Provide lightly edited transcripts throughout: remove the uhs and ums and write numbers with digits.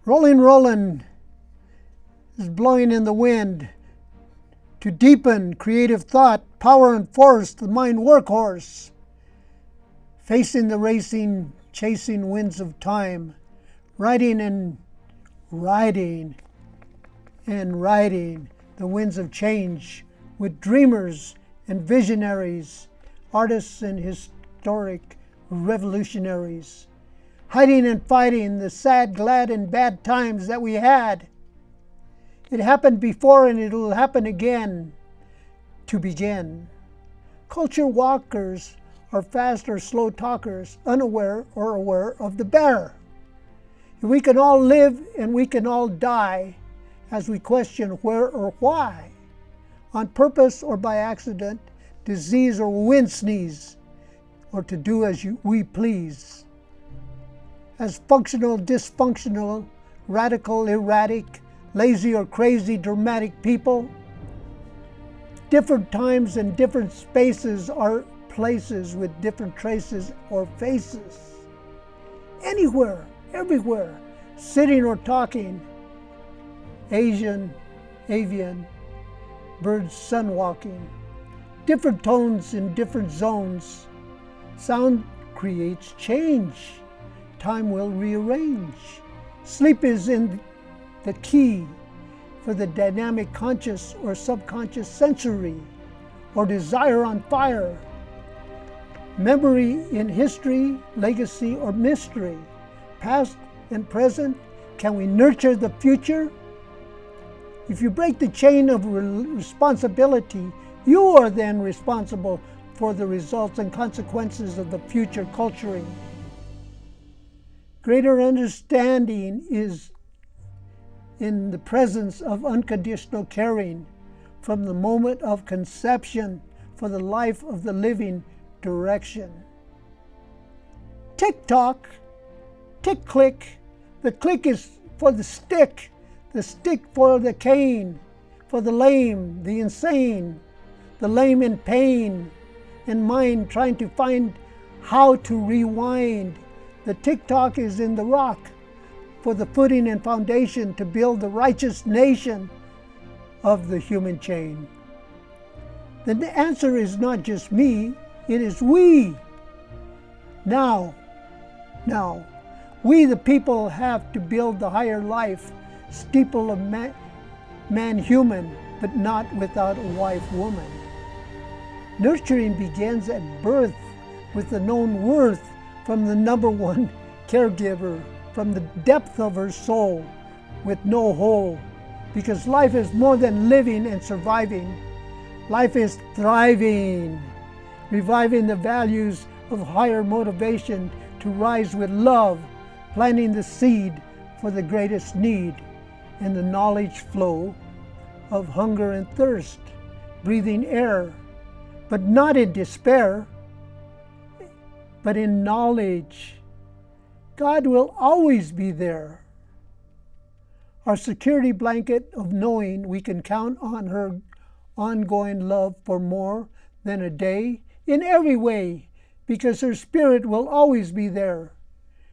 Rolling, Roland is blowing in the wind to deepen creative thought, power and force, the mind workhorse, facing the racing, chasing winds of time, riding and riding and riding the winds of change with dreamers and visionaries, artists and historic revolutionaries, hiding and fighting the sad, glad, and bad times that we had. It happened before and it'll happen again to begin. Culture walkers are fast or slow talkers, unaware or aware of the bear. We can all live and we can all die as we question where or why, on purpose or by accident, disease or wind sneeze, or to do as we please. As functional, dysfunctional, radical, erratic, lazy or crazy, dramatic people, different times and different spaces are places with different traces or faces. Anywhere, everywhere, sitting or talking, Asian, avian, birds sun walking, different tones in different zones. Sound creates change. Time will rearrange. Sleep is in the key for the dynamic conscious or subconscious sensory or desire on fire. Memory in history, legacy, or mystery. Past and present, can we nurture the future? If you break the chain of responsibility, you are then responsible for the results and consequences of the future culturing. Greater understanding is in the presence of unconditional caring from the moment of conception for the life of the living direction. Tick-tock, tick-click, the click is for the stick for the cane, for the lame, the insane, the lame in pain, in mind trying to find how to rewind. The tick-tock is in the rock for the footing and foundation to build the righteous nation of the human chain. The answer is not just me, it is we. Now, we the people have to build the higher life, steeple of man human, but not without a wife woman. Nurturing begins at birth with the known worth from the number one caregiver, from the depth of her soul with no hole. Because life is more than living and surviving. Life is thriving, reviving the values of higher motivation to rise with love, planting the seed for the greatest need in the knowledge flow of hunger and thirst, breathing air, but not in despair, but in knowledge. God will always be there. Our security blanket of knowing we can count on her ongoing love for more than a day in every way, because her spirit will always be there.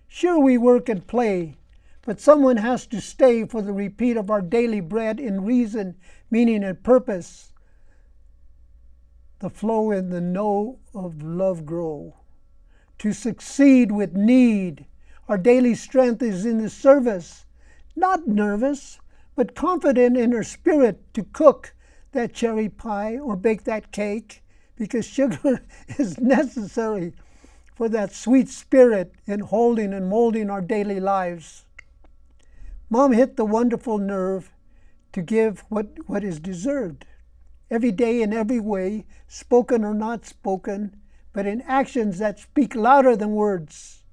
Sure, we work and play, but someone has to stay for the repeat of our daily bread in reason, meaning, and purpose. The flow and the know of love grow. To succeed with need, our daily strength is in the service, not nervous, but confident in her spirit to cook that cherry pie or bake that cake, because sugar is necessary for that sweet spirit in holding and molding our daily lives. Mom hit the wonderful nerve to give what is deserved. Every day in every way, spoken or not spoken, but in actions that speak louder than words.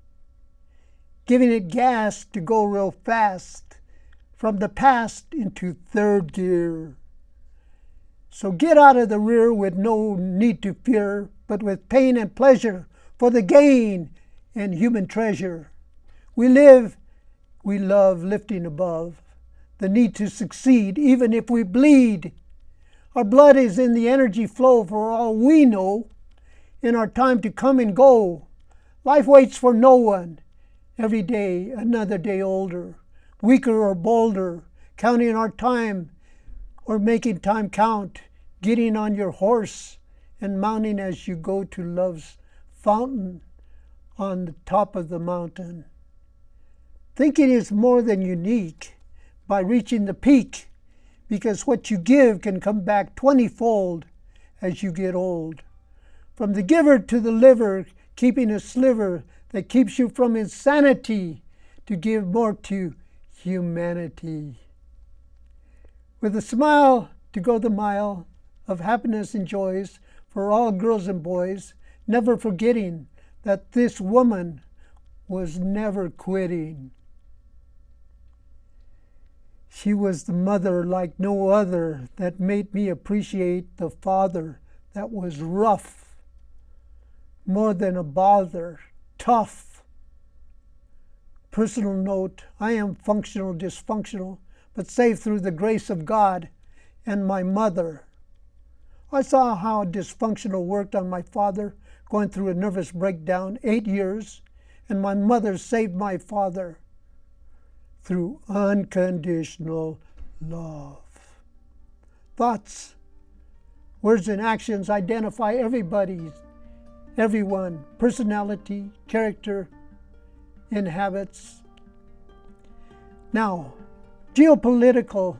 Giving it gas to go real fast, from the past into third gear. So get out of the rear with no need to fear, but with pain and pleasure for the gain and human treasure. We live, we love lifting above the need to succeed, even if we bleed. Our blood is in the energy flow for all we know, in our time to come and go. Life waits for no one. Every day, another day older. weaker or bolder, counting our time or making time count, getting on your horse and mounting as you go to love's fountain on the top of the mountain. Thinking is more than unique by reaching the peak, because what you give can come back 20-fold as you get old. From the giver to the liver, keeping a sliver that keeps you from insanity to give more to humanity. With a smile to go the mile of happiness and joys for all girls and boys, never forgetting that this woman was never quitting. She was the mother like no other that made me appreciate the father that was rough, more than a bother, tough. Personal note, I am functional dysfunctional, but saved through the grace of God and my mother. I saw how dysfunctional worked on my father, going through a nervous breakdown 8 years, and my mother saved my father through unconditional love. Thoughts, words, and actions identify everyone, personality, character, and habits. Now, geopolitical,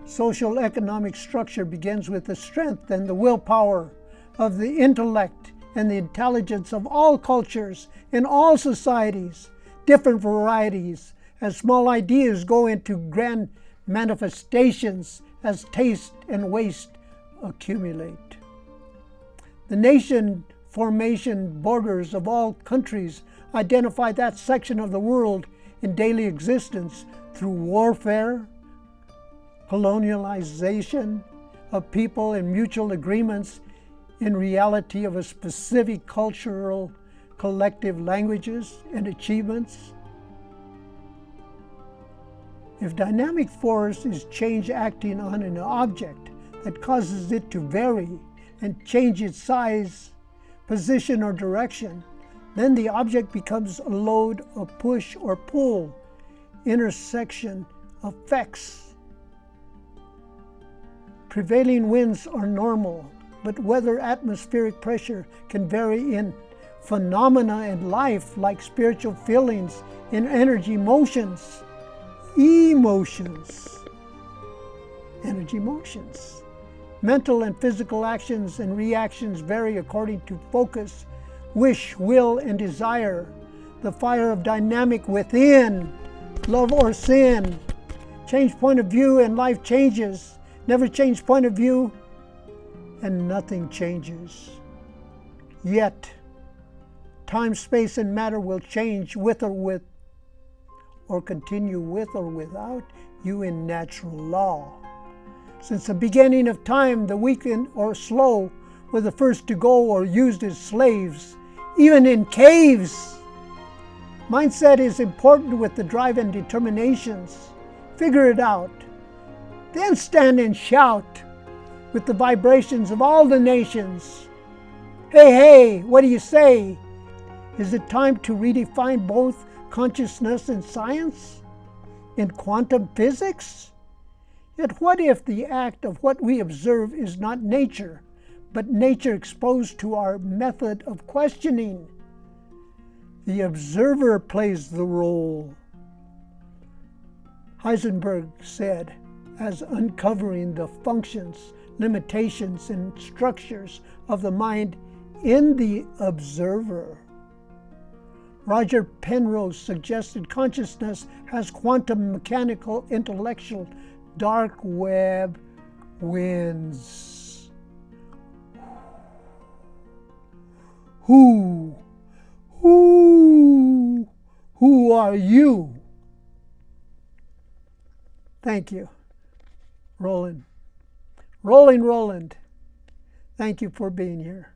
social, economic structure begins with the strength and the willpower of the intellect and the intelligence of all cultures in all societies, different varieties, as small ideas go into grand manifestations as taste and waste accumulate. The nation formation borders of all countries identify that section of the world in daily existence through warfare, colonialization of people, and mutual agreements in reality of a specific cultural collective languages and achievements. If dynamic force is change acting on an object that causes it to vary and change its size, position, or direction, then the object becomes a load, a push or pull, intersection effects. Prevailing winds are normal, but whether atmospheric pressure can vary in phenomena in life like spiritual feelings and energy motions. Emotions. Energy motions. Mental and physical actions and reactions vary according to focus, wish, will, and desire. The fire of dynamic within, love or sin. Change point of view and life changes. Never change point of view and nothing changes. Yet, time, space, and matter will change with or continue with or without you in natural law. Since the beginning of time, the weak or slow were the first to go or used as slaves, even in caves. Mindset is important with the drive and determinations. Figure it out. Then stand and shout with the vibrations of all the nations. Hey, hey, what do you say? Is it time to redefine both consciousness and science? In quantum physics? Yet what if the act of what we observe is not nature, but nature exposed to our method of questioning? The observer plays the role. Heisenberg said, as uncovering the functions, limitations, and structures of the mind in the observer. Roger Penrose suggested consciousness has quantum mechanical intellectual dark web winds. Who are you? Thank you, Roland. Roland. Thank you for being here.